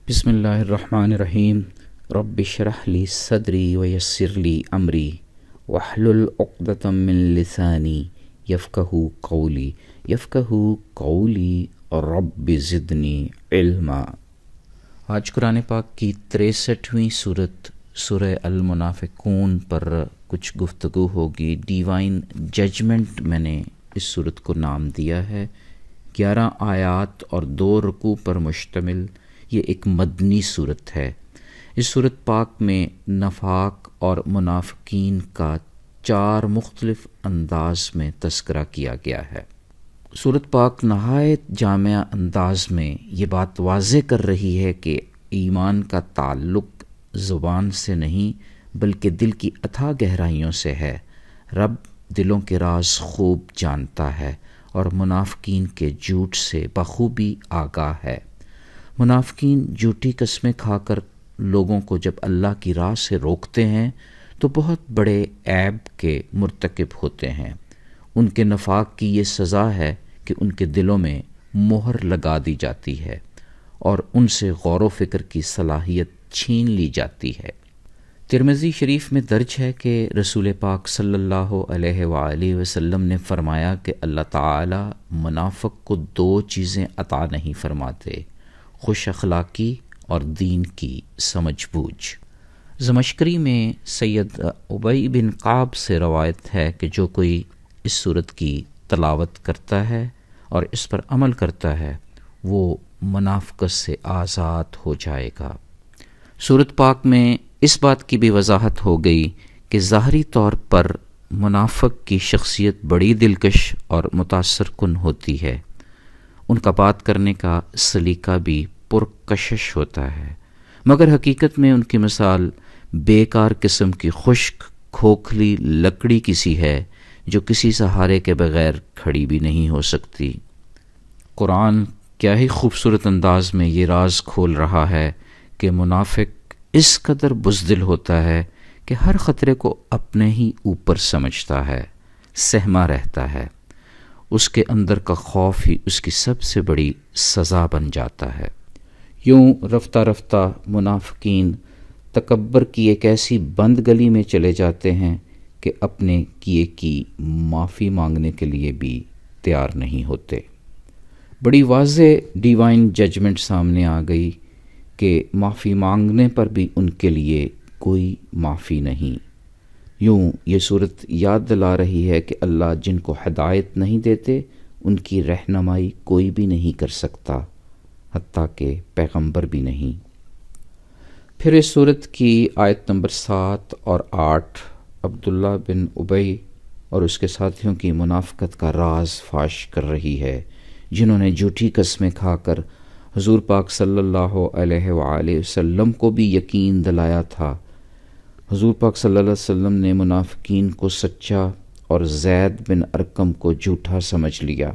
بسم اللہ الرحمن الرحیم۔ رب اشرح لی صدری ویسر لی امری واحلل عقدۃ من لسانی یفقہوا قولی یفقہوا قولی، رب زدنی علما۔ آج قرآن پاک کی 63ویں صورت سورہ المنافقون پر کچھ گفتگو ہوگی۔ ڈیوائن ججمنٹ میں نے اس صورت کو نام دیا ہے۔ 11 آیات اور 2 رکوع پر مشتمل یہ ایک مدنی صورت ہے۔ اس صورت پاک میں نفاق اور منافقین کا 4 مختلف انداز میں تذکرہ کیا گیا ہے۔ صورت پاک نہایت جامع انداز میں یہ بات واضح کر رہی ہے کہ ایمان کا تعلق زبان سے نہیں بلکہ دل کی اتھاہ گہرائیوں سے ہے۔ رب دلوں کے راز خوب جانتا ہے اور منافقین کے جھوٹ سے بخوبی آگاہ ہے۔ منافقین جھوٹی قسمیں کھا کر لوگوں کو جب اللہ کی راہ سے روکتے ہیں تو بہت بڑے عیب کے مرتکب ہوتے ہیں۔ ان کے نفاق کی یہ سزا ہے کہ ان کے دلوں میں مہر لگا دی جاتی ہے اور ان سے غور و فکر کی صلاحیت چھین لی جاتی ہے۔ ترمذی شریف میں درج ہے کہ رسول پاک صلی اللہ علیہ وآلہ وسلم نے فرمایا کہ اللہ تعالی منافق کو 2 چیزیں عطا نہیں فرماتے: خوش اخلاقی اور دین کی سمجھ بوجھ۔ زمشقری میں سید ابی بن کعب سے روایت ہے کہ جو کوئی اس صورت کی تلاوت کرتا ہے اور اس پر عمل کرتا ہے وہ منافقت سے آزاد ہو جائے گا۔ صورت پاک میں اس بات کی بھی وضاحت ہو گئی کہ ظاہری طور پر منافق کی شخصیت بڑی دلکش اور متاثر کن ہوتی ہے۔ ان کا بات کرنے کا سلیقہ بھی پرکشش ہوتا ہے، مگر حقیقت میں ان کی مثال بیکار قسم کی خشک کھوکھلی لکڑی کی سی ہے جو کسی سہارے کے بغیر کھڑی بھی نہیں ہو سکتی۔ قرآن کیا ہی خوبصورت انداز میں یہ راز کھول رہا ہے کہ منافق اس قدر بزدل ہوتا ہے کہ ہر خطرے کو اپنے ہی اوپر سمجھتا ہے، سہما رہتا ہے۔ اس کے اندر کا خوف ہی اس کی سب سے بڑی سزا بن جاتا ہے۔ یوں رفتہ رفتہ منافقین تکبر کی ایک ایسی بند گلی میں چلے جاتے ہیں کہ اپنے کیے کی معافی مانگنے کے لیے بھی تیار نہیں ہوتے۔ بڑی واضح ڈیوائن ججمنٹ سامنے آ گئی کہ معافی مانگنے پر بھی ان کے لیے کوئی معافی نہیں۔ یوں یہ صورت یاد دلا رہی ہے کہ اللہ جن کو ہدایت نہیں دیتے ان کی رہنمائی کوئی بھی نہیں کر سکتا، حتیٰ کہ پیغمبر بھی نہیں۔ پھر اس صورت کی آیت نمبر 7 اور 8 عبداللہ بن ابی اور اس کے ساتھیوں کی منافقت کا راز فاش کر رہی ہے، جنہوں نے جھوٹی قسمیں کھا کر حضور پاک صلی اللہ علیہ وآلہ وسلم کو بھی یقین دلایا تھا۔ حضور پاک صلی اللہ علیہ وسلم نے منافقین کو سچا اور زید بن ارقم کو جھوٹا سمجھ لیا۔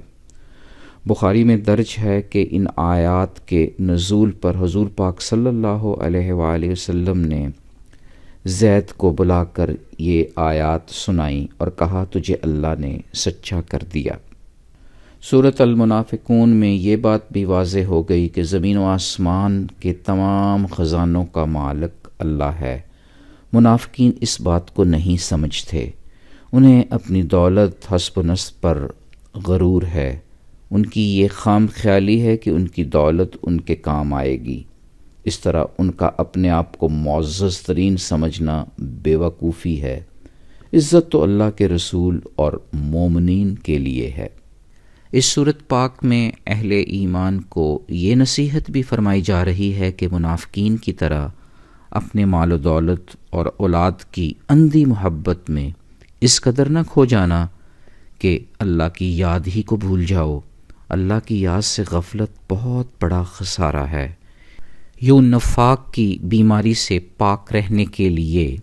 بخاری میں درج ہے کہ ان آیات کے نزول پر حضور پاک صلی اللہ علیہ وآلہ وسلم نے زید کو بلا کر یہ آیات سنائیں اور کہا تجھے اللہ نے سچا کر دیا۔ سورۃ المنافقون میں یہ بات بھی واضح ہو گئی کہ زمین و آسمان کے تمام خزانوں کا مالک اللہ ہے۔ منافقین اس بات کو نہیں سمجھتے، انہیں اپنی دولت حسب و نسب پر غرور ہے۔ ان کی یہ خام خیالی ہے کہ ان کی دولت ان کے کام آئے گی۔ اس طرح ان کا اپنے آپ کو معزز ترین سمجھنا بے وقوفی ہے۔ عزت تو اللہ کے رسول اور مومنین کے لیے ہے۔ اس صورت پاک میں اہل ایمان کو یہ نصیحت بھی فرمائی جا رہی ہے کہ منافقین کی طرح اپنے مال و دولت اور اولاد کی اندھی محبت میں اس قدر نہ کھو جانا کہ اللہ کی یاد ہی کو بھول جاؤ۔ اللہ کی یاد سے غفلت بہت بڑا خسارہ ہے۔ یوں نفاق کی بیماری سے پاک رہنے کے لیے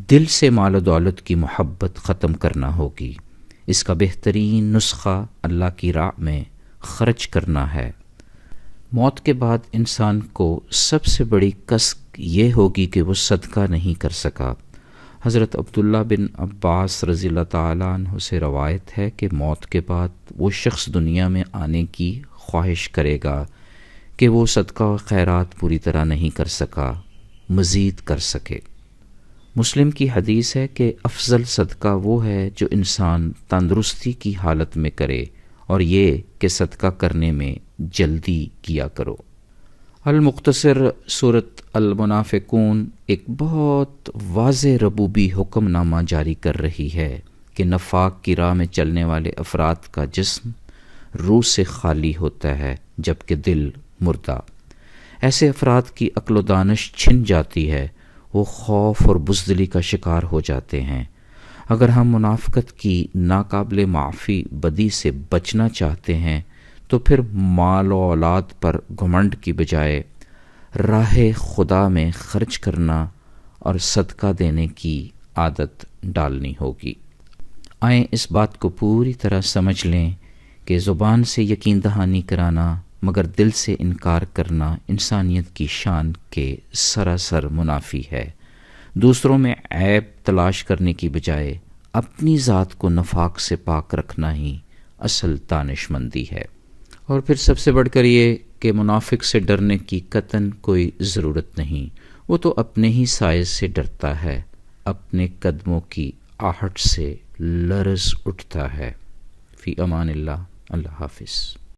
دل سے مال و دولت کی محبت ختم کرنا ہوگی۔ اس کا بہترین نسخہ اللہ کی راہ میں خرچ کرنا ہے۔ موت کے بعد انسان کو سب سے بڑی کسک یہ ہوگی کہ وہ صدقہ نہیں کر سکا۔ حضرت عبداللہ بن عباس رضی اللہ تعالیٰ عنہ سے روایت ہے کہ موت کے بعد وہ شخص دنیا میں آنے کی خواہش کرے گا کہ وہ صدقہ و خیرات پوری طرح نہیں کر سکا، مزید کر سکے۔ مسلم کی حدیث ہے کہ افضل صدقہ وہ ہے جو انسان تندرستی کی حالت میں کرے، اور یہ کہ صدقہ کرنے میں جلدی کیا کرو۔ المختصر سورۃ المنافقون ایک بہت واضح ربوبی حکم نامہ جاری کر رہی ہے کہ نفاق کی راہ میں چلنے والے افراد کا جسم روح سے خالی ہوتا ہے جبکہ دل مردہ۔ ایسے افراد کی عقل و دانش چھن جاتی ہے، وہ خوف اور بزدلی کا شکار ہو جاتے ہیں۔ اگر ہم منافقت کی ناقابل معافی بدی سے بچنا چاہتے ہیں تو پھر مال و اولاد پر گھمنڈ کی بجائے راہ خدا میں خرچ کرنا اور صدقہ دینے کی عادت ڈالنی ہوگی۔ آئیں اس بات کو پوری طرح سمجھ لیں کہ زبان سے یقین دہانی کرانا مگر دل سے انکار کرنا انسانیت کی شان کے سراسر منافی ہے۔ دوسروں میں عیب تلاش کرنے کی بجائے اپنی ذات کو نفاق سے پاک رکھنا ہی اصل دانش مندی ہے۔ اور پھر سب سے بڑھ کر یہ کہ منافق سے ڈرنے کی قطعاً کوئی ضرورت نہیں، وہ تو اپنے ہی سائز سے ڈرتا ہے، اپنے قدموں کی آہٹ سے لرز اٹھتا ہے۔ فی امان اللہ، اللہ حافظ۔